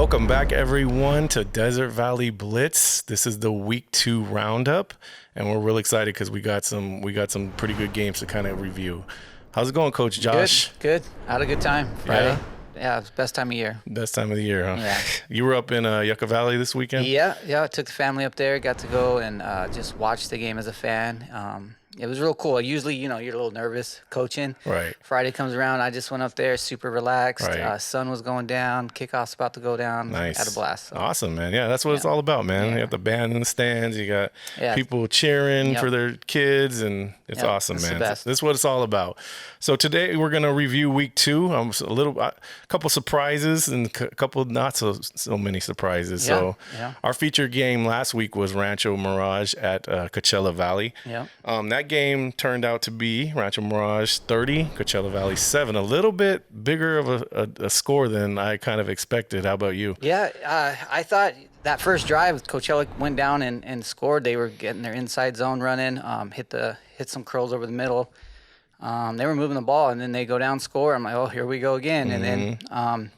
Welcome back, everyone, to Desert Valley Blitz. This is the week 2 roundup, and we're really excited because we got some pretty good games to kind of review. How's it going, Coach Josh? Good. I had a good time Friday. Yeah, it's the best time of year. Best time of the year, huh? Yeah. You were up in Yucca Valley this weekend? Yeah. I took the family up there, got to go and just watch the game as a fan. It was real cool. Usually, you're a little nervous coaching. Right. Friday comes around, I just went up there super relaxed. Right. Sun was going down, kickoff's about to go down. Nice. Had a blast. So. Awesome, man. Yeah, that's what it's all about, man. You got the band in the stands. You got people cheering for their kids, and it's awesome, man. This is what it's all about. So today we're going to review week 2. A couple surprises and a couple not so many surprises. So our featured game last week was Rancho Mirage at Coachella Valley. Yeah. That game turned out to be Rancho Mirage 30, Coachella Valley 7. A little bit bigger of a score than I kind of expected. How about you? Yeah, I thought that first drive, Coachella went down and scored. They were getting their inside zone running, hit some curls over the middle. They were moving the ball, and then they go down, score. I'm like, oh, here we go again. And then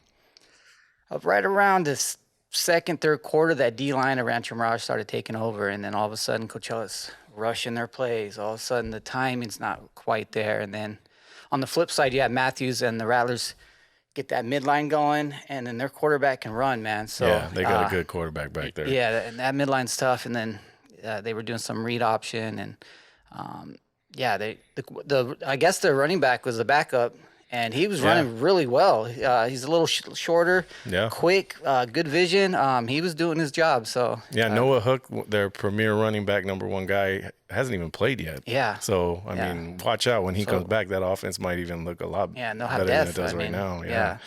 right around this second, third quarter, that D-line of Rancho Mirage started taking over, and then all of a sudden Coachella's rushing their plays. All of a sudden the timing's not quite there. And then on the flip side, you have Matthews and the Rattlers get that midline going, and then their quarterback can run, man. So yeah, they got a good quarterback back there. Yeah, and that midline's tough. And then they were doing some read option, and I guess their running back was the backup, and he was running really well. He's a little shorter, quick, good vision. He was doing his job. So Noah Hook, their premier running back, number 1 guy, hasn't even played yet. Yeah. So I mean, watch out when he comes back. That offense might even look a lot better than it does right now. Yeah.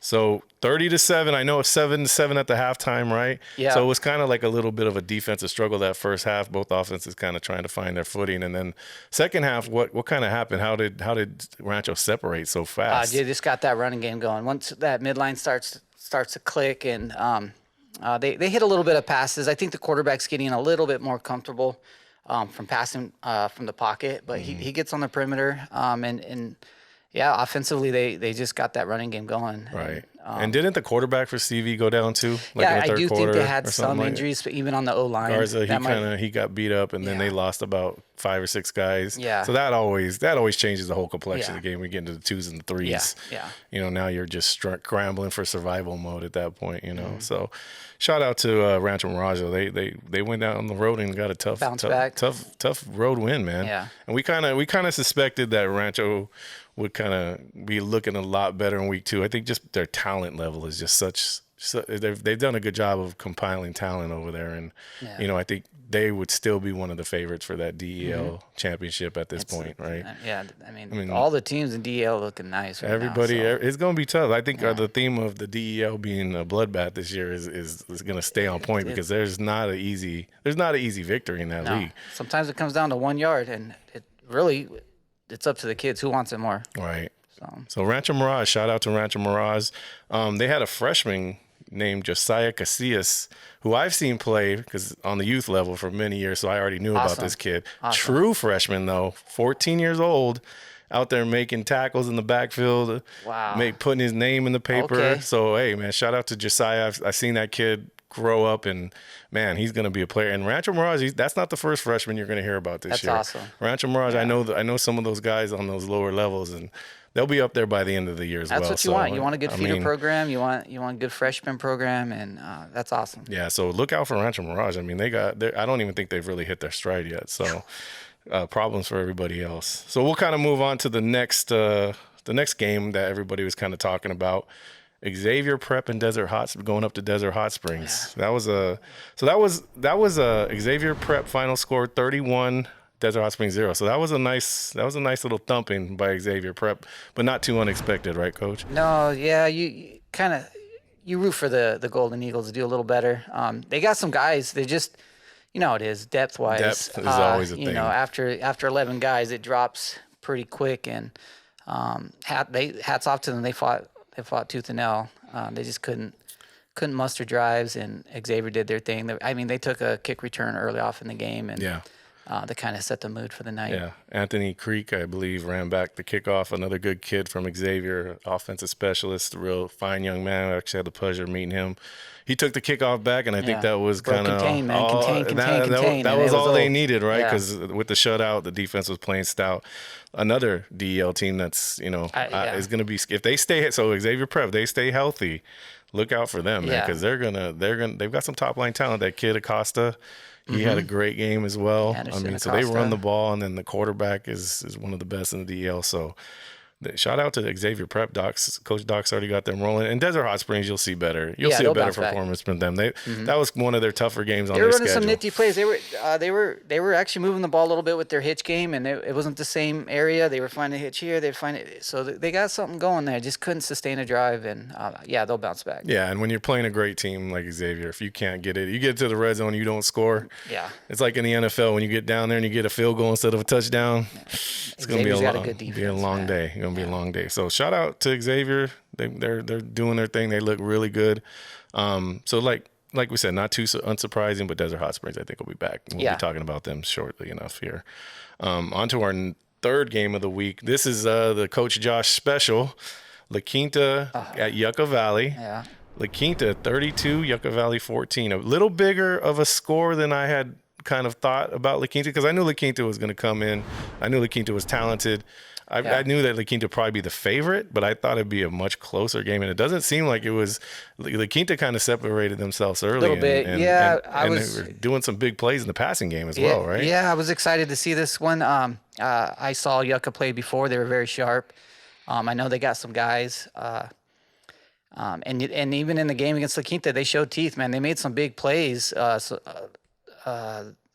So 30-7. I know it's 7-7 at the halftime, right? Yeah. So it was kind of like a little bit of a defensive struggle that first half. Both offenses kind of trying to find their footing, and then second half, what kind of happened? How did Rancho separate so fast? You just got that running game going. Once that midline starts to click, and they hit a little bit of passes. I think the quarterback's getting a little bit more comfortable from passing from the pocket, but he gets on the perimeter offensively, they just got that running game going. Right. And didn't the quarterback for CV go down too? In the third I do quarter think they had some injuries, but even on the O-line. Garza, he got beat up, and then they lost about 5 or 6 guys. Yeah. So that always changes the whole complexion of the game. We get into the 2s and the 3s. Yeah. Now you're just scrambling for survival mode at that point, So shout out to Rancho Mirage. They went down on the road and got a tough road win, man. Yeah. And we kind of suspected that Rancho would kind of be looking a lot better in week 2. I think just their talent level is just they've done a good job of compiling talent over there, and I think they would still be one of the favorites for that DEL championship at this point, right? I mean, all the teams in DEL looking nice. Right Everybody, now, so. It's going to be tough. I think the theme of the DEL being a bloodbath this year is going to stay on point because there's not an easy victory in that league. Sometimes it comes down to 1 yard, and it's up to the kids who wants it more. Right. So Rancho Mirage, shout out to Rancho Mirage. They had a freshman named Josiah Cassius, who I've seen play because on the youth level for many years, so I already knew about this kid. Awesome. True freshman, though, 14 years old, out there making tackles in the backfield. Wow. Putting his name in the paper. Okay. So, hey, man, shout out to Josiah. I've seen that kid grow up, and man, he's going to be a player. And Rancho Mirage, that's not the first freshman you're going to hear about this year. That's awesome. Rancho Mirage, I know some of those guys on those lower levels, and they'll be up there by the end of the year as well. That's what you want. You want a good feeder program. You want a good freshman program, and that's awesome. Yeah, so look out for Rancho Mirage. I mean, I don't even think they've really hit their stride yet. So problems for everybody else. So we'll kind of move on to the next game that everybody was kind of talking about. Xavier Prep and going up to Desert Hot Springs. Yeah. That was a Xavier Prep final score 31, Desert Hot Springs 0. So that was a nice little thumping by Xavier Prep, but not too unexpected, right, Coach? No, yeah, you root for the Golden Eagles to do a little better. They got some guys. They just, how it is, depth-wise. Depth is always a thing. After 11 guys, it drops pretty quick, and hats off to them. They fought tooth and nail. They just couldn't muster drives, and Xavier did their thing. They took a kick return early off in the game, and that kind of set the mood for the night. Yeah, Anthony Creek, I believe, ran back the kickoff. Another good kid from Xavier, offensive specialist, a real fine young man. I actually had the pleasure of meeting him. He took the kickoff back, and I think that was kind of contain, man. all. Contain. That was all they needed, right? Yeah. Because with the shutout, the defense was playing stout. Another DEL team that's is going to be, if they stay, so Xavier Prep, they stay healthy. Look out for them, man, because they've got some top line talent. That kid Acosta. He had a great game as well. So they run the ball, and then the quarterback is one of the best in the DL. So shout out to Xavier Prep. Coach Doc's already got them rolling. And Desert Hot Springs, you'll see better. You'll see a better performance from them. That was one of their tougher games on their schedule. They were running some nifty plays. They were actually moving the ball a little bit with their hitch game, and it wasn't the same area. They were finding a hitch here. They'd find it. So they got something going there. Just couldn't sustain a drive, and they'll bounce back. Yeah, and when you're playing a great team like Xavier, if you can't get it, you get to the red zone, you don't score. Yeah. It's like in the NFL when you get down there and you get a field goal instead of a touchdown. It's going to be a long day. It's going to be a long day. So shout out to Xavier. They're doing their thing. They look really good. So like we said, not too unsurprising, but Desert Hot Springs I think will be back. We'll be talking about them shortly enough here. On to our third game of the week. This is the Coach Josh special. LaQuinta at Yucca Valley. Yeah. LaQuinta 32, Yucca Valley 14. A little bigger of a score than I had kind of thought about LaQuinta, because I knew LaQuinta was going to come in. I knew LaQuinta was talented. I knew that LaQuinta would probably be the favorite, but I thought it'd be a much closer game. And it doesn't seem like it was. LaQuinta kind of separated themselves early. A little bit, and they were doing some big plays in the passing game as well, right? Yeah, I was excited to see this one. I saw Yucca play before. They were very sharp. I know they got some guys. And even in the game against LaQuinta, they showed teeth, man. They made some big plays.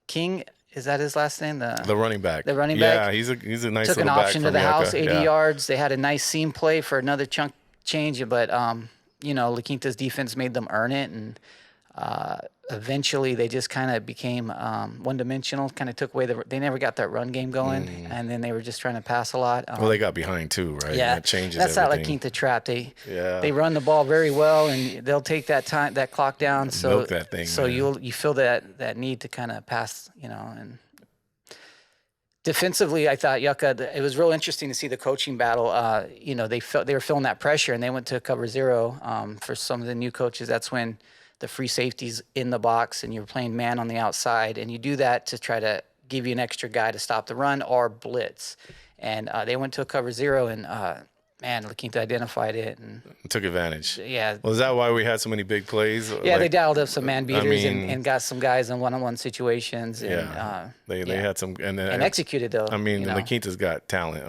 King, is that his last name? The running back. The running back. Yeah, he's a nice took little an option back to the from house, Yucca. 80 yards. They had a nice seam play for another chunk change, but LaQuinta's defense made them earn it, and eventually they just kind of became one-dimensional. Kind of took away they never got that run game going, and then they were just trying to pass a lot. Well, they got behind too, right? Yeah, that changes that's everything. that LaQuinta trap. They run the ball very well, and they'll take that clock down. So milk that thing. So man. you feel that need to kind of pass, and. Defensively, I thought Yucca. It was real interesting to see the coaching battle. They were feeling that pressure, and they went to cover zero. For some of the new coaches, that's when the free safety's in the box, and you're playing man on the outside, and you do that to try to give you an extra guy to stop the run or blitz. And they went to a cover zero, and LaQuinta identified it and took advantage. Yeah. Well, is that why we had so many big plays? Yeah, they dialed up some man beaters and got some guys in one-on-one situations. And, they had some and executed though. LaQuinta's got talent.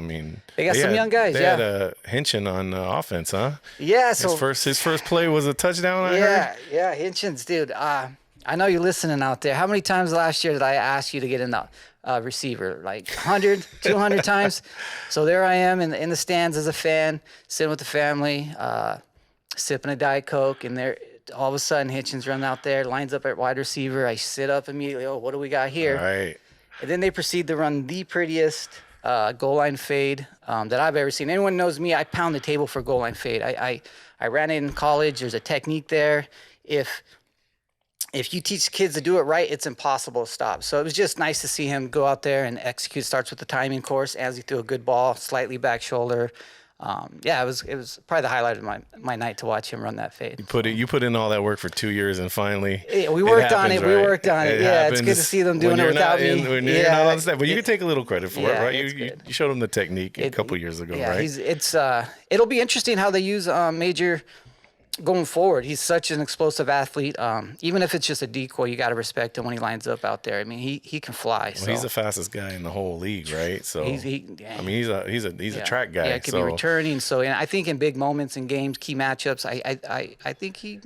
They got some young guys. They had a Hinchin on offense, huh? Yeah. So his first play was a touchdown. I heard. Yeah, Hinchin's dude. I know you're listening out there. How many times last year did I ask you to get in the receiver? Like 100, 200 times? So there I am in the stands as a fan, sitting with the family, sipping a Diet Coke, and there all of a sudden Hitchens run out there, lines up at wide receiver. I sit up immediately. Oh, what do we got here? All right. And then they proceed to run the prettiest goal line fade that I've ever seen. Anyone knows me, I pound the table for goal line fade. I ran it in college. There's a technique there. If you teach kids to do it right, it's impossible to stop. So it was just nice to see him go out there and execute. Starts with the timing course as he threw a good ball, slightly back shoulder. It was probably the highlight of my night to watch him run that fade. You put in all that work for 2 years, and finally we worked on it. Right? We worked on it. Yeah, it's good to see them doing it without me. When you're not on staff, but you can take a little credit for it, right? You showed him the technique a couple years ago, right? It'll be interesting how they use Major going forward. He's such an explosive athlete. Even if it's just a decoy, you got to respect him when he lines up out there. I mean, he can fly. Well, he's the fastest guy in the whole league, right? So he's a track guy. Yeah, could be returning. So, and I think in big moments in games, key matchups, I think he.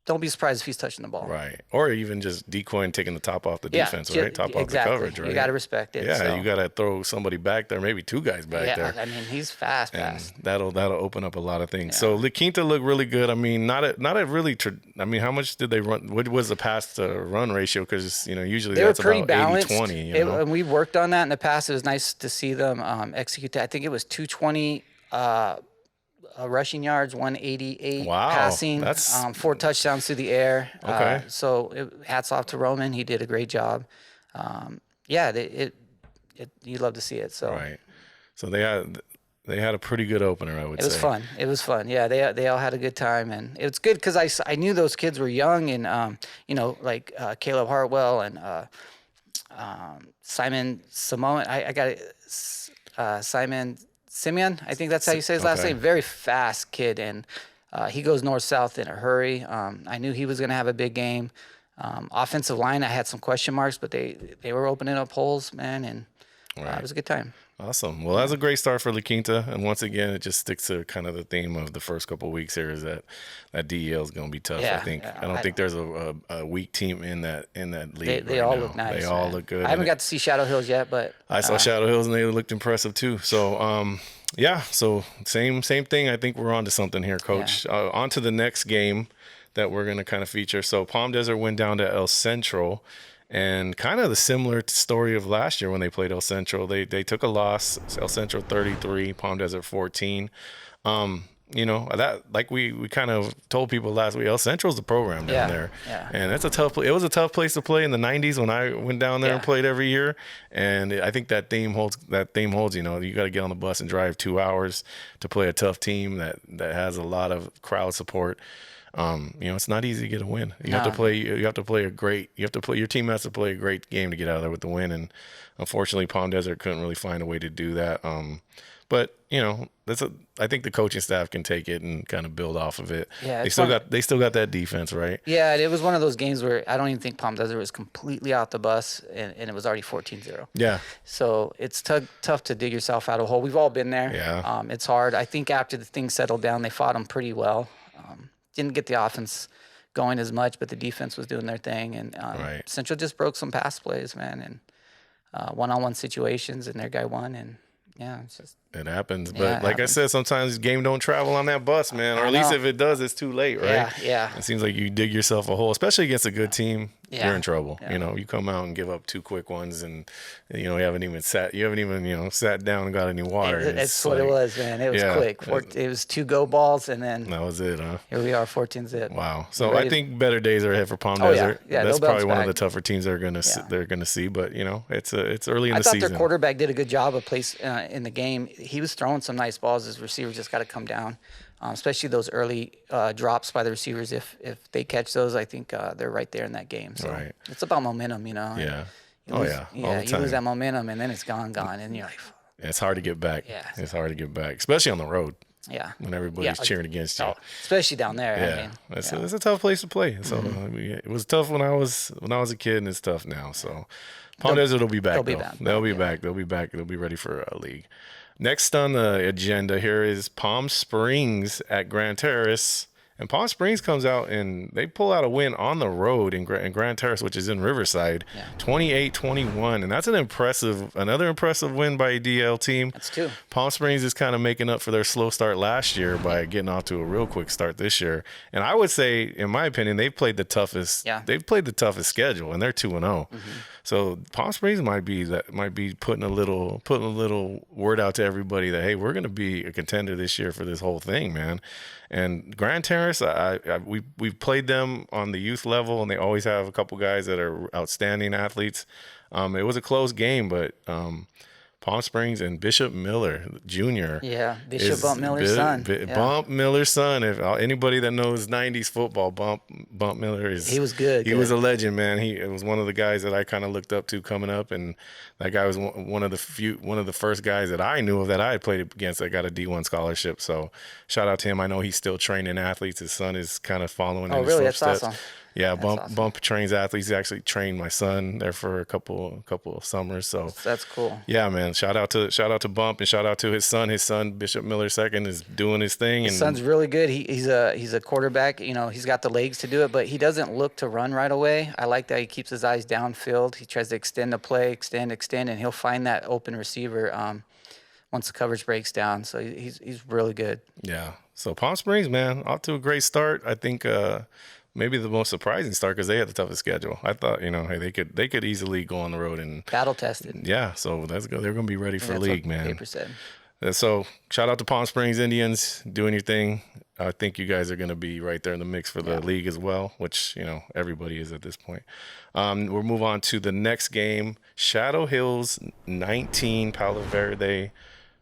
Don't be surprised if he's touching the ball. Right. Or even just decoying, taking the top off the defense, right? Top off the coverage, right? You got to respect it. Yeah, you got to throw somebody back there, maybe two guys back there. I mean, he's fast. And that'll open up a lot of things. Yeah. So LaQuinta looked really good. I mean, not a really how much did they run? What was the pass to run ratio? Because, usually they that's were pretty about balanced. 80-20. And we worked on that in the past. It was nice to see them execute that. I think it was 220 rushing yards, 188 passing, that's 4 touchdowns through the air. Okay. So hats off to Roman. He did a great job. yeah, you love to see it. So Right. So they had a pretty good opener, I would it say. was fun. It was fun. Yeah, they all had a good time, and it was good because I knew those kids were young, and like Caleb Hartwell and Simon Simone. I got it. Simon Simeon. I think that's how you say his last Okay. name. Very fast kid, and he goes north south in a hurry. I knew he was going to have a big game. Offensive line, I had some question marks, but they were opening up holes, man, and it was a good time. Awesome. Well, that's a great start for LaQuinta, and once again, it just sticks to kind of the theme of the first couple of weeks here is that DEL is going to be tough. Yeah, I think yeah, I don't think there's a weak team in that league. They right all now. look nice. They all man. look good. I haven't got to see Shadow Hills yet, but I saw Shadow Hills and they looked impressive too. So yeah, so same thing. I think we're on to something here, Coach. On to the next game that we're going to kind of feature. So Palm Desert went down to El Centro. And kind of the similar story of last year when they played El Centro. They took a loss, El Centro 33, Palm Desert 14. That like we kind of told people last week, El Centro's the program down there. Yeah. And that's it was a tough place to play in the 90s when I went down there and played every year. And I think that theme holds, you got to get on the bus and drive 2 hours to play a tough team that has a lot of crowd support. It's not easy to get a win. You have to play your team has to play a great game to get out of there with the win. And unfortunately Palm Desert couldn't really find a way to do that. But I think the coaching staff can take it and kind of build off of it. Yeah, they still got that defense, right? Yeah, it was one of those games where I don't even think Palm Desert was completely out the bus, and it was already 14-0. Yeah. So it's tough to dig yourself out of a hole. We've all been there. Yeah. It's hard. I think after the things settled down, they fought them pretty well. Didn't get the offense going as much, but the defense was doing their thing. And Central just broke some pass plays, man, and one-on-one situations, and their guy won. And, it's just... It happens, but I said, sometimes game don't travel on that bus, man. Or at least if it does, it's too late, right? Yeah. It seems like you dig yourself a hole, especially against a good team. Yeah. You're in trouble. Yeah. You come out and give up 2 quick ones, and you haven't even sat down and got any water. That's what it was, man. It was quick. It was 2 go balls, and then that was it, huh? Here we are, 14-zip. Wow. So I think better days are ahead for Palm Desert. Yeah, that's probably one of the tougher teams they're gonna see. But it's early in the season. I thought their quarterback did a good job of place in the game. He was throwing some nice balls. His receiver just got to come down, especially those early drops by the receivers. If they catch those, I think they're right there in that game. So it's about momentum, Yeah. You lose that momentum, and then it's gone, and you're like, it's hard to get back. Yeah, it's hard to get back, especially on the road. Yeah, when everybody's cheering against you, especially down there. Yeah, it's a tough place to play. So it was tough when I was a kid, and it's tough now. So Palm Desert will be back. They'll be back. They'll be back. They'll be ready for a league. Next on the agenda here is Palm Springs at Grand Terrace. And Palm Springs comes out and they pull out a win on the road in Grand Terrace, which is in Riverside, 28-21. And that's another impressive win by a DL team. That's 2. Palm Springs is kind of making up for their slow start last year by getting off to a real quick start this year. And I would say, in my opinion, they've played the toughest. Yeah. They've played the toughest schedule, and they're 2-0. So Palm Springs might be putting a little word out to everybody that, hey, we're going to be a contender this year for this whole thing, man. And Grand Terrace, we've played them on the youth level, and they always have a couple guys that are outstanding athletes. It was a close game, but Palm Springs and Bishop Miller Jr. Yeah, Bishop Bump Miller's son. Bump Miller's son. If anybody that knows 90s football, Bump Miller he was good. He was a legend, man. He was one of the guys that I kind of looked up to coming up, and that guy was one of the first guys that I knew of that I had played against that got a D1 scholarship. So shout out to him. I know he's still training athletes. His son is kind of following in his footsteps. That's awesome. Yeah, Bump trains athletes. He actually trained my son there for a couple of summers. So that's cool. Yeah, man. Shout out to Bump, and shout out to his son. His son Bishop Miller II is doing his thing. His son's really good. He's a quarterback. He's got the legs to do it, but he doesn't look to run right away. I like that he keeps his eyes downfield. He tries to extend the play, extend, and he'll find that open receiver once the coverage breaks down. So he's really good. Yeah. So Palm Springs, man, off to a great start. I think. Maybe the most surprising start because they had the toughest schedule. I thought, hey, they could easily go on the road and battle tested. Yeah, so that's good. They're going to be ready for league, man. Paper said. So shout out to Palm Springs Indians doing your thing. I think you guys are going to be right there in the mix for the league as well, which, everybody is at this point. We'll move on to the next game. Shadow Hills 19, Palo Verde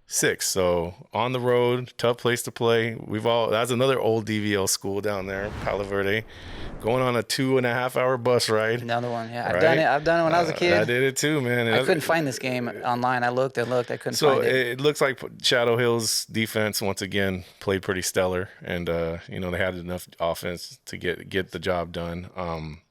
6. So on the road, tough place to play. That's another old DVL school down there, Palo Verde. Going on a 2.5-hour bus ride. Another one, yeah. Right? I've done it when I was a kid. I did it too, man. I couldn't find this game online. I looked and looked. I couldn't So find it. it looks like Shadow Hills defense once again played pretty stellar, and they had enough offense to get the job done.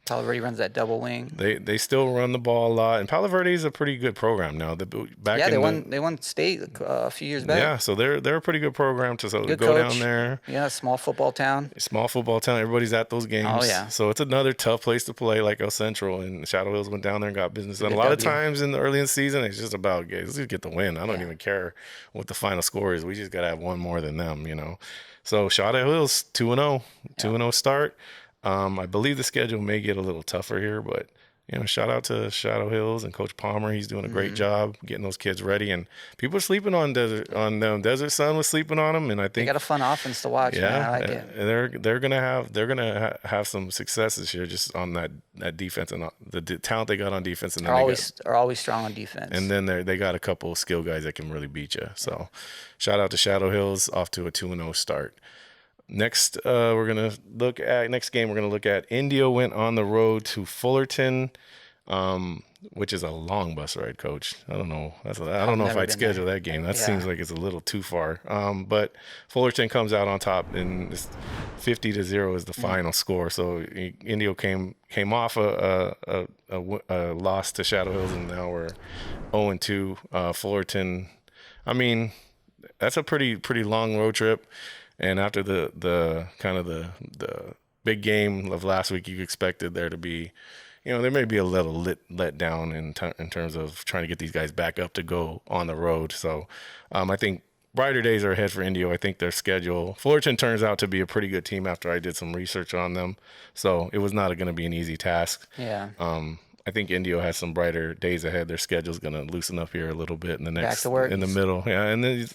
Palo Verde runs that double wing. They still run the ball a lot, and Palo Verde is a pretty good program now. They won state a few years back. Yeah, so they're a pretty good program to good go coach. down there. Yeah, small football town. Everybody's at those games. Oh yeah. So it's another tough place to play, like El Central, and Shadow Hills went down there and got business done. A lot of times early in the season, it's just about let's just get the win. I don't even care what the final score is. We just gotta have one more than them, So Shadow Hills 2-0, 2-0 start. I believe the schedule may get a little tougher here, but shout out to Shadow Hills and Coach Palmer. He's doing a great job getting those kids ready, and people are sleeping on them. Desert Sun was sleeping on them, and I think they got a fun offense to watch. Yeah, man. I like it. they're gonna have some successes here just on that defense and the talent they got on defense, and are always strong on defense. And then they got a couple of skill guys that can really beat you. So, shout out to Shadow Hills, off to a 2-0 start. Next, we're gonna look at Indio went on the road to Fullerton, which is a long bus ride, Coach. I don't know. I don't know if I'd schedule that game. That seems like it's a little too far. But Fullerton comes out on top, and it's 50-0 is the final score. So Indio came off a loss to Shadow Hills, and now we're 0-2. Fullerton, I mean, that's a pretty long road trip. And after the kind of the big game of last week, you expected there to be, there may be a little let down in terms of trying to get these guys back up to go on the road. So I think brighter days are ahead for Indio. I think their schedule, Fullerton turns out to be a pretty good team after I did some research on them. So it was not going to be an easy task. Yeah. I think Indio has some brighter days ahead. Their schedule's going to loosen up here a little bit in the next, back to work. In the middle. Yeah, and then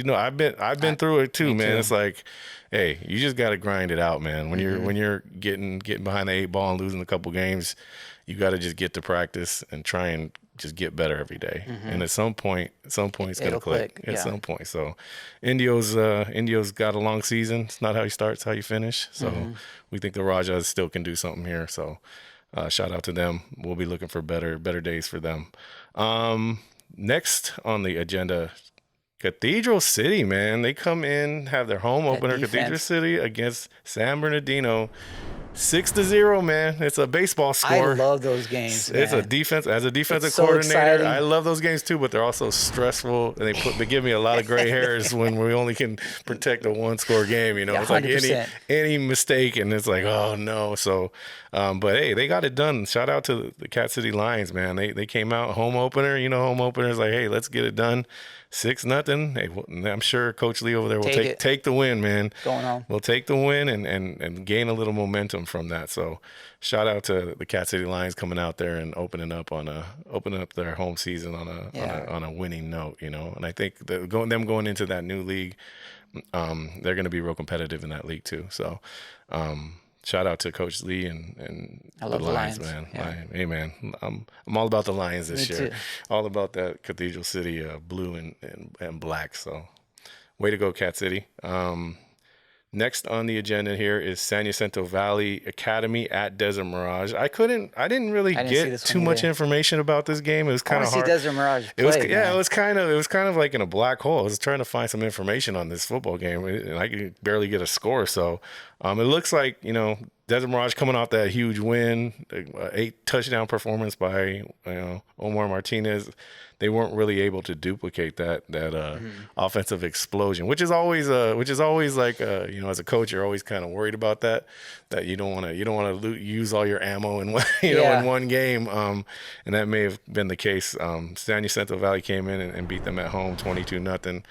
I've been through it too, man. Too. It's like, hey, you just got to grind it out, man. When you're getting behind the 8 ball and losing a couple games, you got to just get to practice and try and just get better every day. And at some point it's going to click. At some point. So Indio's got a long season. It's not how you start, it's how you finish. So we think the Rajas still can do something here. So shout out to them. We'll be looking for better days for them. Next on the agenda, Cathedral City, man. They come in, have their home opener, Cathedral City against San Bernardino. 6-0, man. It's a baseball score. I love those games, man. It's a defense. As a defensive so coordinator, exciting. I love those games too, but they're also stressful, and they give me a lot of gray hairs when we only can protect a 1-score game. Yeah, it's like 100%. any mistake, and it's like, oh no. So, but hey, they got it done. Shout out to the Cat City Lions, man. They came out home opener. Home opener is like, hey, let's get it done. 6-0. Hey, I'm sure Coach Lee over there will take the win, man. Going on. We'll take the win and gain a little momentum from that. So, shout out to the Cat City Lions coming out there and opening up their home season on a winning note. And I think that going into that new league, they're going to be real competitive in that league too. So, shout out to Coach Lee and I love the Lions, man. Yeah. Hey, man, I'm all about the Lions this Me year. too. All about that Cathedral City blue and black. So, way to go, Cat City. Next on the agenda here is San Jacinto Valley Academy at Desert Mirage. I didn't really get too much information about this game. It was kind of hard. I want to see Desert Mirage play, it was kind of like in a black hole. I was trying to find some information on this football game, and I could barely get a score. So, it looks like, Desert Mirage coming off that huge win, 8 touchdown performance by Omar Martinez. They weren't really able to duplicate that offensive explosion, which is always like as a coach, you're always kind of worried about that you don't want to use all your ammo in in one game, and that may have been the case. San Jacinto Valley came in and beat them at home 22-0.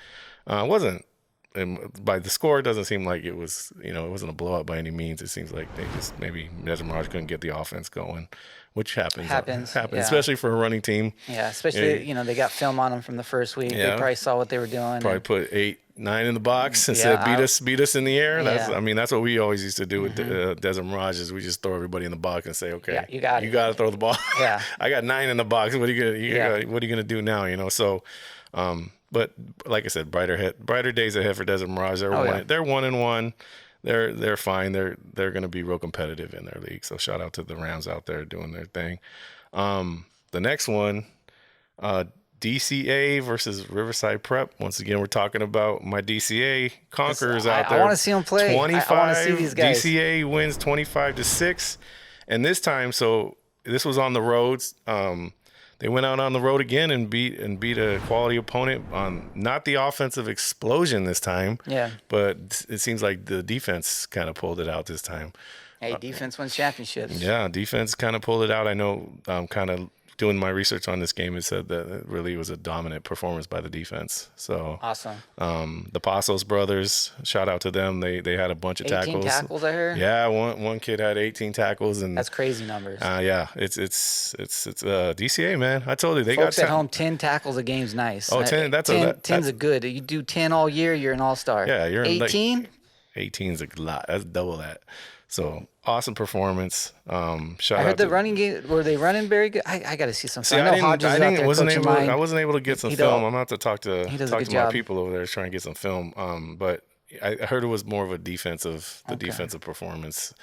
and by the score, it doesn't seem like it was, it wasn't a blowout by any means. It seems like they just maybe Desert Mirage couldn't get the offense going, which happens, Yeah. especially for a running team. Yeah, especially, they got film on them from the first week. Yeah. They probably saw what they were doing. Probably put 8, 9 in the box and said, beat us in the air. Yeah. That's what we always used to do with Desert Mirage is we just throw everybody in the box and say, okay, you got to throw the ball. Yeah. I got 9 in the box. What are you gonna do now? So, but like I said, brighter days ahead for Desert Mirage. They're 1-1. They're fine. They're going to be real competitive in their league. So shout out to the Rams out there doing their thing. The next one, DCA versus Riverside Prep. Once again, we're talking about my DCA conquerors out there. I want to see them play. 25. I want to see these guys. DCA wins 25-6, and this time, so this was on the roads. They went out on the road again and beat a quality opponent on not the offensive explosion this time. Yeah. But it seems like the defense kind of pulled it out this time. Hey, defense wins championships. Yeah, defense kind of pulled it out. I know kind of doing my research on this game, it said that it really was a dominant performance by the defense. So awesome. The Pasos brothers, shout out to them. They had a bunch of 18 tackles. tackles, I heard. Yeah, one kid had 18 tackles, and that's crazy numbers. Yeah, it's DCA, man. I told you they Folks got at home. 10 tackles a game's nice. Oh, 10. That's 10's a good. You do 10 all year, you're an all-star. Yeah, you're 18. 18's a lot. That's double that. So awesome performance. Shout I out heard the running game. Were they running very good? I got to see some. See, I wasn't able to get some film. I'm gonna have to talk to my people over there trying to get some film. But I heard it was more of a defensive performance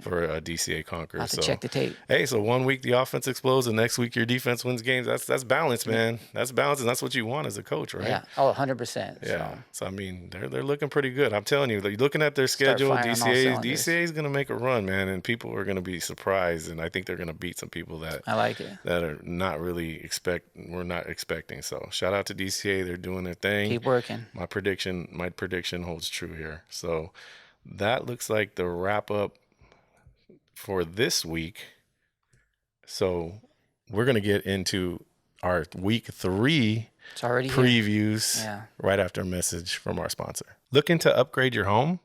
for a DCA conqueror. I'll have to check the tape. Hey, so 1 week the offense explodes, the next week your defense wins games. That's balance, man. That's balance, and that's what you want as a coach, right? Yeah. Oh, 100%. Yeah. So I mean, they're looking pretty good. I'm telling you, looking at their schedule, DCA is gonna make a run, man, and people are gonna be surprised, and I think they're gonna beat some people that I like it that are not really we're not expecting. So shout out to DCA, they're doing their thing. Keep working. My prediction holds true here. So that looks like the wrap up for this week. So we're going to get into our week 3 previews right after a message from our sponsor. Looking to upgrade your home?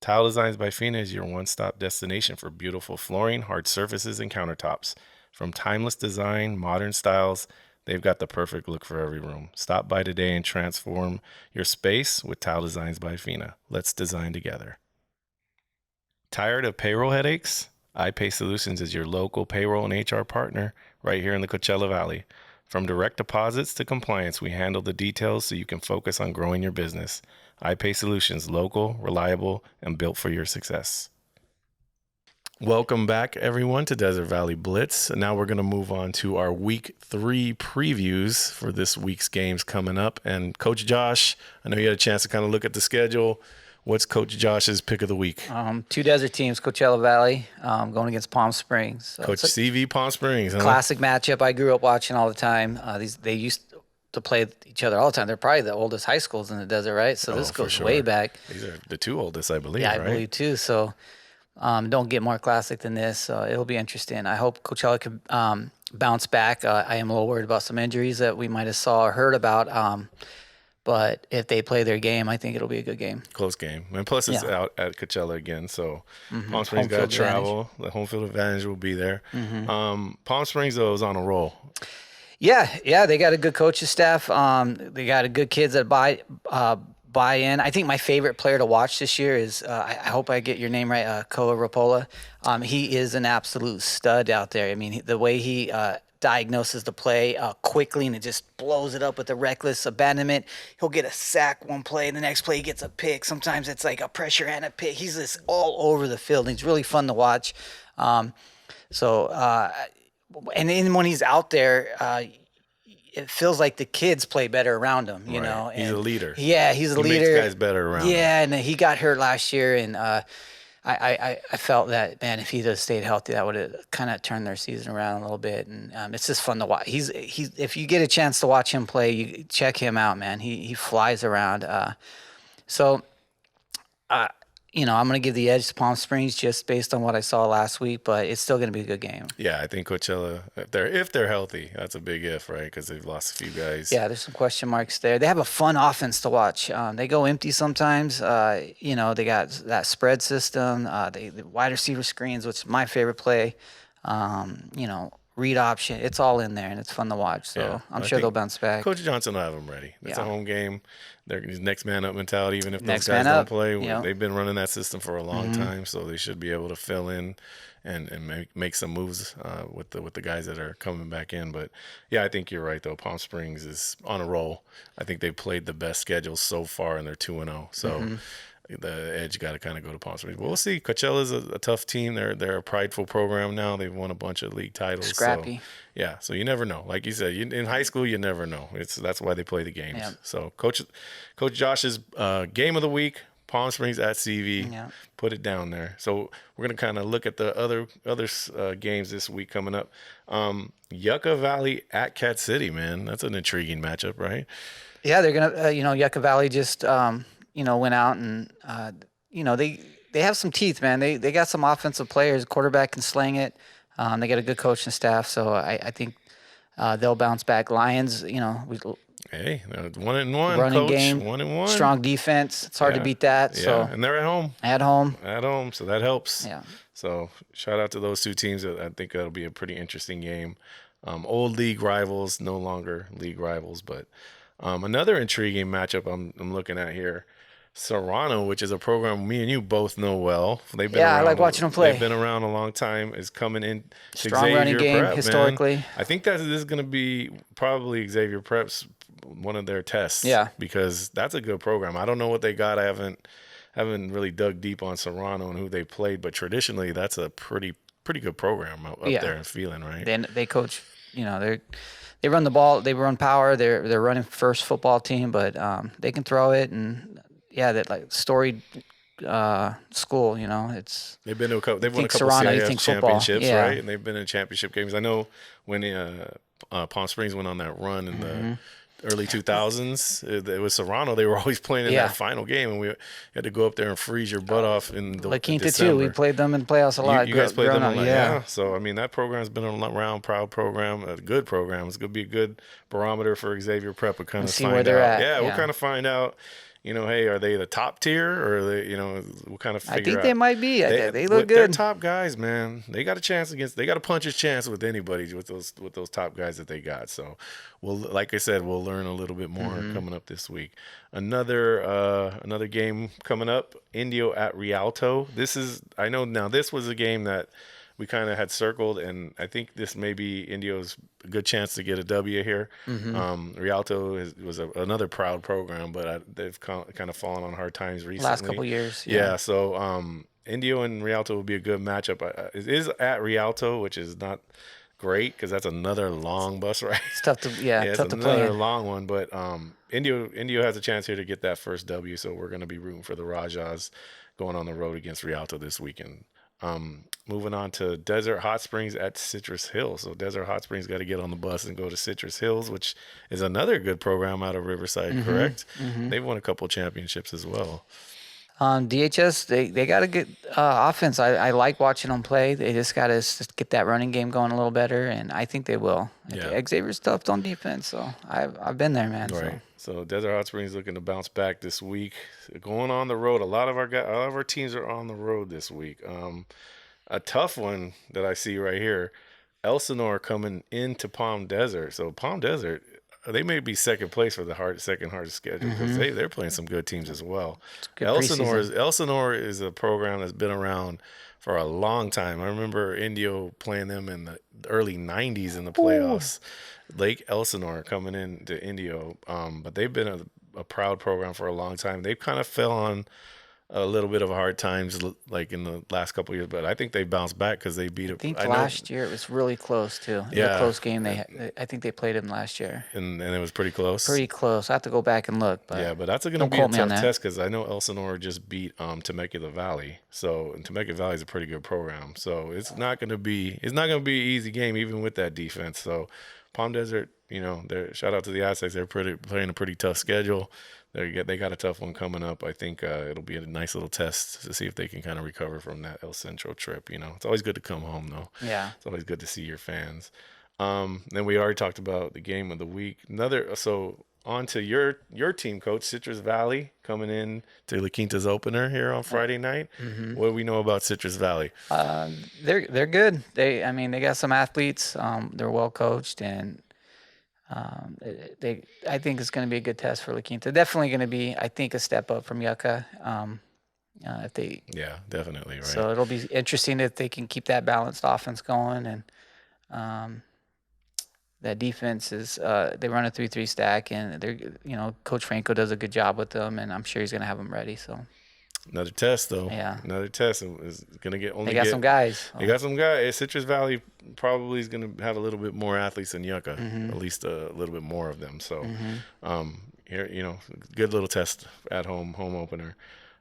Tile Designs by Fina is your one-stop destination for beautiful flooring, hard surfaces, and countertops. From timeless design, modern styles, they've got the perfect look for every room. Stop by today and transform your space with Tile Designs by Fina. Let's design together. Tired of payroll headaches? iPay Solutions is your local payroll and HR partner right here in the Coachella Valley. From direct deposits to compliance, we handle the details so you can focus on growing your business. iPay Solutions, local, reliable, and built for your success. Welcome back, everyone, to Desert Valley Blitz. Now we're going to move on to our week 3 previews for this week's games coming up. And Coach Josh, I know you had a chance to kind of look at the schedule. What's Coach Josh's pick of the week? 2 desert teams, Coachella Valley, going against Palm Springs. So Coach CV Palm Springs. Huh? Classic matchup. I grew up watching all the time. They used to play each other all the time. They're probably the oldest high schools in the desert, right? So this goes way back. These are the 2 oldest, I believe, yeah, right? I believe too. So don't get more classic than this. So it'll be interesting. I hope Coachella can bounce back. I am a little worried about some injuries that we might have saw or heard about. But if they play their game, I think it'll be a good game. Close game. And plus, it's out at Coachella again. So Palm Springs got to travel. The home field advantage will be there. Palm Springs, though, is on a roll. Yeah. They got a good coaching staff. They got a good kids that buy in. I think my favorite player to watch this year is, I hope I get your name right, Koa Rapola. He is an absolute stud out there. I mean, the way he diagnoses the play quickly and it just blows it up with a reckless abandonment. He'll get a sack one play, and the next play he gets a pick. Sometimes it's like a pressure and a pick. He's just all over the field. He's really fun to watch. And then when he's out there, it feels like the kids play better around him, you know. He's a leader. Yeah, he's a leader. He makes guys better around him. Yeah, and he got hurt last year, and I felt that, man, if he'd have stayed healthy, that would have kind of turned their season around a little bit. And it's just fun to watch. He's if you get a chance to watch him play, you check him out, man. He flies around. I'm going to give the edge to Palm Springs just based on what I saw last week, but it's still going to be a good game. Yeah, I think Coachella, if they're healthy, that's a big if, right? Because they've lost a few guys. Yeah, there's some question marks there. They have a fun offense to watch. They go empty sometimes. They got that spread system, the wide receiver screens, which is my favorite play. Read option. It's all in there, and it's fun to watch. So Yeah, I'm I sure they'll think bounce back. Coach Johnson will have them ready. It's a Yeah. home game. They're next man up mentality. Even if those Next guys man don't up, play, yeah. they've been running that system for a long time, so they should be able to fill in and make some moves with the guys that are coming back in. But yeah, I think you're right though. Palm Springs is on a roll. I think they've played the best schedule so far, and they're 2-0. So. The edge got to kind of go to Palm Springs. But we'll see. Coachella's a tough team. They're a prideful program now. They've won a bunch of league titles. Scrappy. So, yeah. So you never know. Like you said, in high school, you never know. That's why they play the games. Yeah. So Coach Josh's game of the week, Palm Springs at CV. Yeah. Put it down there. So we're gonna kind of look at the other games this week coming up. Yucca Valley at Cat City, man. That's an intriguing matchup, right? Yeah, they're gonna. Yucca Valley just went out and they have some teeth, man. They got some offensive players. Quarterback can sling it. They got a good coaching staff, so I think they'll bounce back. Lions, Hey, 1-1, running coach. game, 1-1. strong defense. It's hard to beat that. Yeah, So and they're at home. at home, So that helps. yeah. So shout out to those two teams. I think that'll be a pretty interesting game. Old league rivals, no longer league rivals, but another intriguing matchup I'm looking at here. Serrano, which is a program me and you both know well. They've been I around like watching them play. They've been around a long time. Is coming in to Strong running Xavier game Prep, historically. Man. I think this is going to be probably Xavier Prep's one of their tests. Yeah. Because that's a good program. I don't know what they got. I haven't really dug deep on Serrano and who they played, but traditionally that's a pretty good program up there in Phelan, right? They coach. They run the ball. They run power. They're running first football team, but they can throw it and. Yeah, that like storied school. It's they've been to they've won a couple Serrano, CIF championships, yeah. right? And they've been in championship games. I know when Palm Springs went on that run in the early 2000s, it was Serrano. They were always playing in that final game, and we had to go up there and freeze your butt off in LaQuinta too. We played them in the playoffs a lot. You guys played them a lot, yeah. So I mean, that program's been around, proud program, a good program. It's gonna be a good barometer for Xavier Prep. We'll kind of see find where they're out. at. Yeah, we'll kind of find out. Hey, are they the top tier, or are they? We'll kind of figure out. I think they might be. They look They're good. top guys, man. They got a chance they got a puncher's chance with anybody with those top guys that they got. So, like I said, we'll learn a little bit more coming up this week. Another game coming up. Indio at Rialto. I know now. This was a game that we kind of had circled, and I think this may be Indio's good chance to get a W here. Rialto was another proud program, but they've kind of fallen on hard times recently. Last couple years. Yeah, so Indio and Rialto will be a good matchup. It is at Rialto, which is not great because that's another long bus ride. It's tough to tough to play. Another long one, but Indio has a chance here to get that first W, so we're going to be rooting for the Rajas going on the road against Rialto this weekend. Moving on to Desert Hot Springs at Citrus Hills. So Desert Hot Springs got to get on the bus and go to Citrus Hills, which is another good program out of Riverside, correct? They've won a couple championships as well. DHS, they got a good offense. I like watching them play. They just got to get that running game going a little better, and I think they will. Yeah. Xavier's tough on defense, so I've been there, man. Right. So Desert Hot Springs looking to bounce back this week. Going on the road. A lot of our teams are on the road this week. A tough one that I see right here. Elsinore coming into Palm Desert. So Palm Desert, they may be second place for the second hardest schedule because they're playing some good teams as well. Elsinore is a program that's been around for a long time. I remember Indio playing them in the early 90s in the playoffs. Lake Elsinore coming into Indio, but they've been a proud program for a long time. They've kind of fell on a little bit of hard times like in the last couple of years, but I think they bounced back because they beat it. I think last year it was really close too. Yeah, a close game. I think they played them last year, and it was pretty close. Pretty close. I have to go back and look. But yeah, but that's going to be a tough test because I know Elsinore just beat Temecula Valley, and Temecula Valley is a pretty good program. So it's not going to be an easy game even with that defense. So Palm Desert, shout out to the Aztecs. They're playing a pretty tough schedule. they got a tough one coming up. I think it'll be a nice little test to see if they can kind of recover from that El Centro trip. It's always good to come home though. Yeah. It's always good to see your fans. Then we already talked about the game of the week. So on to your team, Coach, Citrus Valley coming in to LaQuinta's opener here on Friday night. What do we know about Citrus Valley? They're good. They got some athletes. They're well coached, and I think it's going to be a good test for LaQuinta. Definitely going to be, I think, a step up from Yucca. If they Yeah, definitely, right. So it'll be interesting if they can keep that balanced offense going, and that defense is they run a 3-3 stack, and they're Coach Franco does a good job with them, and I'm sure he's going to have them ready. So another test though. Yeah. Another test is going to get only. They got some guys. They got some guys. Citrus Valley probably is going to have a little bit more athletes than Yucca, at least a little bit more of them. So, here, good little test at home opener.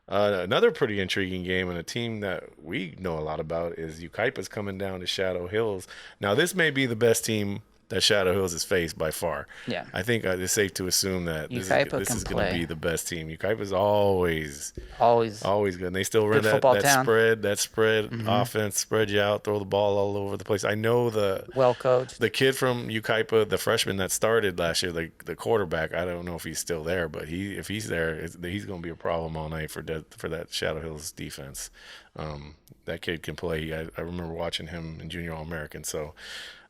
Another pretty intriguing game, and a team that we know a lot about is Yucaipa's coming down to Shadow Hills. Now, this may be the best team that Shadow Hills has faced by far. Yeah. I think it's safe to assume that this is going to be the best team. Yucaipa's always good. And they still run that spread offense, spread you out, throw the ball all over the place. I know well coached. The kid from Yucaipa, the freshman that started last year, the quarterback, I don't know if he's still there, but if he's there, he's going to be a problem all night for that Shadow Hills defense. That kid can play. I remember watching him in Junior All-American. So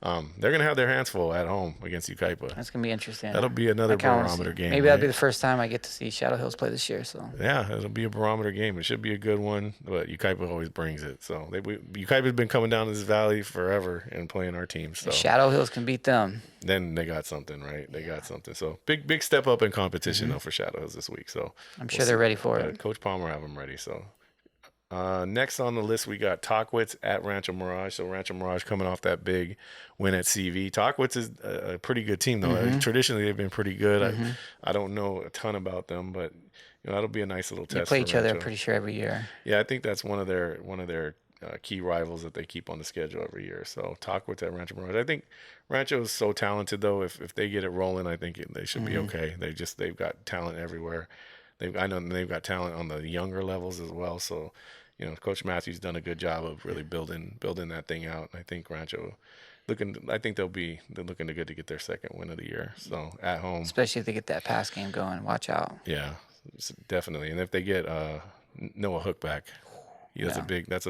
they're going to have their hands full at home against Yucaipa. That's going to be interesting. That'll be another barometer game. Maybe that'll be the first time I get to see Shadow Hills play this year. So yeah, it'll be a barometer game. It should be a good one, but Yucaipa always brings it. So Yucaipa's been coming down this valley forever and playing our team. So if Shadow Hills can beat them, then they got something, right? They got something. So big step up in competition though for Shadow Hills this week. So I'm sure they're ready for it. Coach Palmer have them ready. So. Next on the list, we got Tockwitz at Rancho Mirage. So Rancho Mirage coming off that big win at CV. Tockwitz is a pretty good team, though. Traditionally, they've been pretty good. I don't know a ton about them, but that'll be a nice little test. They play each other, pretty sure, every year. Yeah, I think that's one of their key rivals that they keep on the schedule every year. So Tockwitz at Rancho Mirage. I think Rancho is so talented, though. If they get it rolling, I think they should be okay. They've got talent everywhere. I know they've got talent on the younger levels as well. So, Coach Matthews done a good job of really building that thing out. I think Rancho they're looking good to get their second win of the year. So at home, especially if they get that pass game going, watch out. Yeah, definitely. And if they get Noah Hook back, that's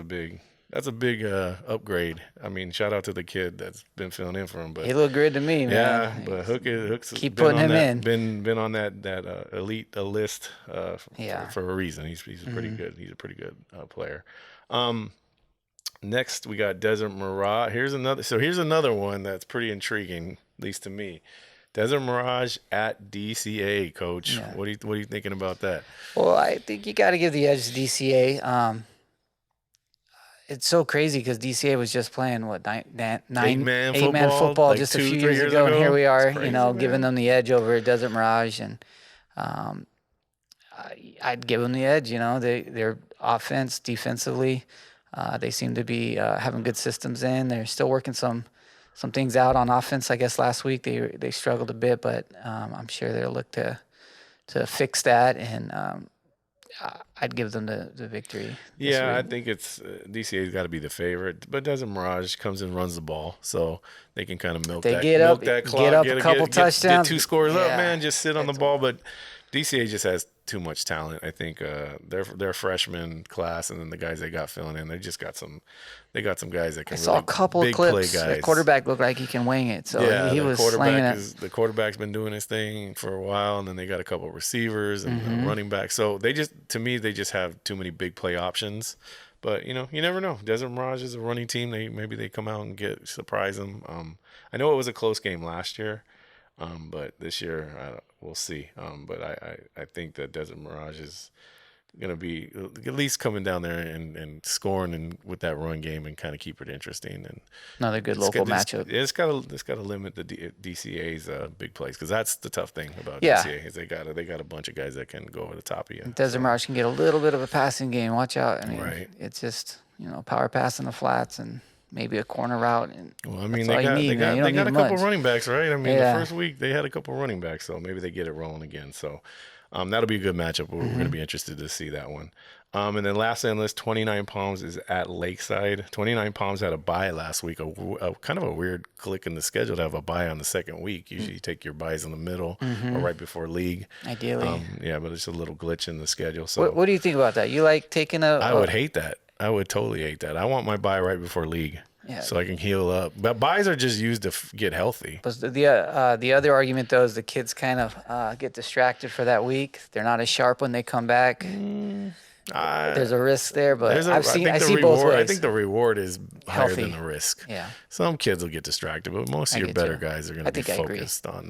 a big upgrade. I mean, shout out to the kid that's been filling in for him. But he looked good to me, man. Yeah, but Hook's keep putting him in. Been on that elite list for a reason. He's pretty good. He's a pretty good player. Next we got Desert Mirage. Here's another one that's pretty intriguing, at least to me. Desert Mirage at DCA, Coach. Yeah. What are you thinking about that? Well, I think you got to give the edge to DCA. It's so crazy because DCA was just playing eight-man football like just a few years ago, and here we are, crazy, giving them the edge over at Desert Mirage, and I'd give them the edge. Their offense, defensively, they seem to be having good systems in. They're still working some things out on offense. I guess last week they struggled a bit, but I'm sure they'll look to fix that, and I'd give them the victory. Yeah, I think it's DCA's got to be the favorite, but Desert Mirage comes and runs the ball, so they can kind of milk that clock, get up a couple touchdowns, get 2 scores up, man. Just sit on the ball, but DCA just has too much talent. I think their freshman class, and then the guys they got filling in, they got some guys that can. I saw a couple of clips. The quarterback looked like he can wing it, so he was slaying it. The quarterback's been doing his thing for a while, and then they got a couple of receivers and running backs. So they just have too many big play options. But you never know. Desert Mirage is a running team. Maybe they come out and surprise them. I know it was a close game last year. But this year, we'll see. But I think that Desert Mirage is going to be at least coming down there and scoring and with that run game and kind of keep it interesting. And another good local matchup. It's got to limit the DCA's big plays, because that's the tough thing about DCA is they got a bunch of guys that can go over the top of you. Desert Mirage can get a little bit of a passing game. Watch out. I mean, It's just power pass in the flats and. maybe a corner route. And Well, I mean, that's all you need, man. You they don't got need a couple much. running backs, right? I mean, Yeah. the first week they had a couple running backs, so maybe they get it rolling again. So that'll be a good matchup. We're going to be interested to see that one. And then last on the list, 29 Palms is at Lakeside. 29 Palms had a bye last week, a kind of a weird click in the schedule to have a bye on the second week. Usually you take your byes in the middle or right before league. Ideally. Yeah, but it's a little glitch in the schedule. So What do you think about that? You like taking I would hate that. I would totally hate that. I want my bye right before league. Yeah. So I can heal up. But buys are just used to get healthy. But the other argument, though, is the kids kind of get distracted for that week. They're not as sharp when they come back. There's a risk there, but I see both ways. I think the reward is higher Healthy. than the risk. Yeah. Some kids will get distracted, but most of your better guys are going to be focused on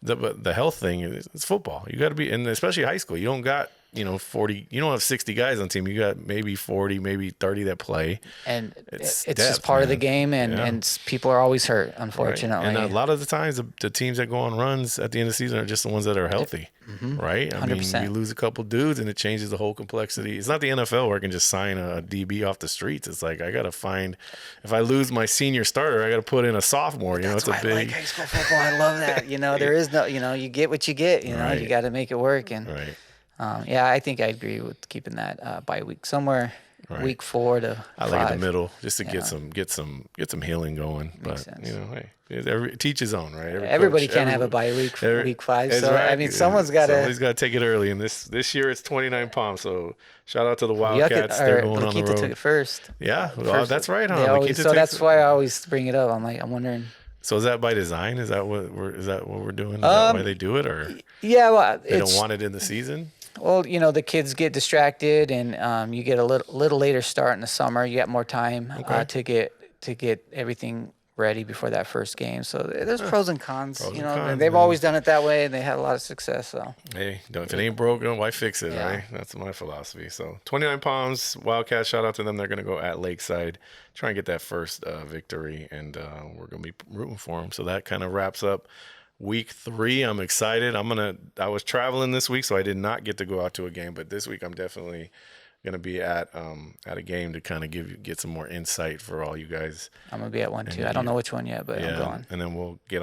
the health thing. It's football. You got to be, and especially high school. You don't got 40. You don't have 60 guys on the team. You got maybe 40, maybe 30 that play. And it's depth, just part of the man. game, and people are always hurt, unfortunately. Right. And a lot of the times, the teams that go on runs at the end of the season are just the ones that are healthy, right? I 100%. mean, you lose a couple dudes, and it changes the whole complexity. It's not the NFL where I can just sign a DB off the streets. It's like I got to find, if I lose my senior starter, I got to put in a sophomore. That's it's why a big. I like high school football. I love that. There is no, you get what you get. Right. You got to make it work. And Right. yeah, I think I agree with keeping that bye week somewhere. Right. Week 4 to I 5. like it in the middle just to get some healing going. Makes But sense. hey, teach his own, right? Everybody can't have a bye week week 5. So right. I mean, someone's got to take it early. And this year it's 29 Palms. So shout out to the Wildcats. They're going on the LaQuinta road. took it first. Yeah, well, that's right, huh? That's why I always bring it up. I'm wondering. So is that by design? Is that what we're doing? Is that why they do it, or Yeah, well, they don't want it in the season? Well, the kids get distracted, and you get a little later start in the summer. You got more time to get everything ready before that first game. So there's pros and cons. Cons, they've man. always done it that way, and they had a lot of success. So Hey, if it ain't broken, why fix it, Yeah. right? That's my philosophy. So 29 Palms, Wildcats, shout out to them. They're going to go at Lakeside, try and get that first victory, and we're going to be rooting for them. So that kind of wraps up week 3. I'm excited. I was traveling this week, so I did not get to go out to a game, but this week I'm definitely going to be at a game to kind of get some more insight for all you guys. I'm gonna be at one too. I don't know which one yet, but I'm going. And then we'll get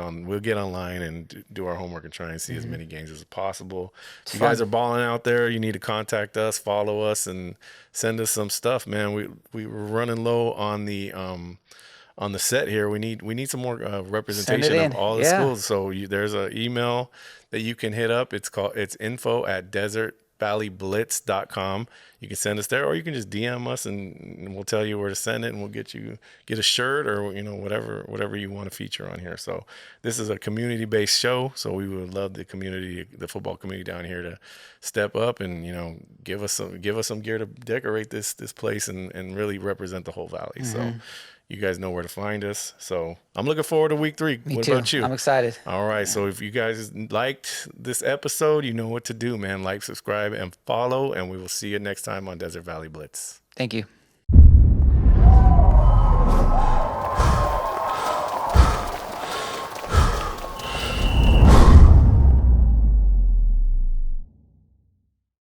online and do our homework and try and see as many games as possible. If you fun. guys are balling out there, you need to contact us, follow us, and send us some stuff, man. We were running low on the set here. We need some more representation of all the schools. So there's an email that you can hit up. It's info@desertvalleyblitz.com. You can send us there, or you can just DM us and we'll tell you where to send it, and we'll get a shirt or whatever you want to feature on here. So this is a community-based show, so we would love the football community down here to step up and give us some gear to decorate this place and really represent the whole valley. So you guys know where to find us. So I'm looking forward to week 3. Me what too. about you? I'm excited. All right. So if you guys liked this episode, you know what to do, man. Like, subscribe, and follow, and we will see you next time on Desert Valley Blitz. Thank you.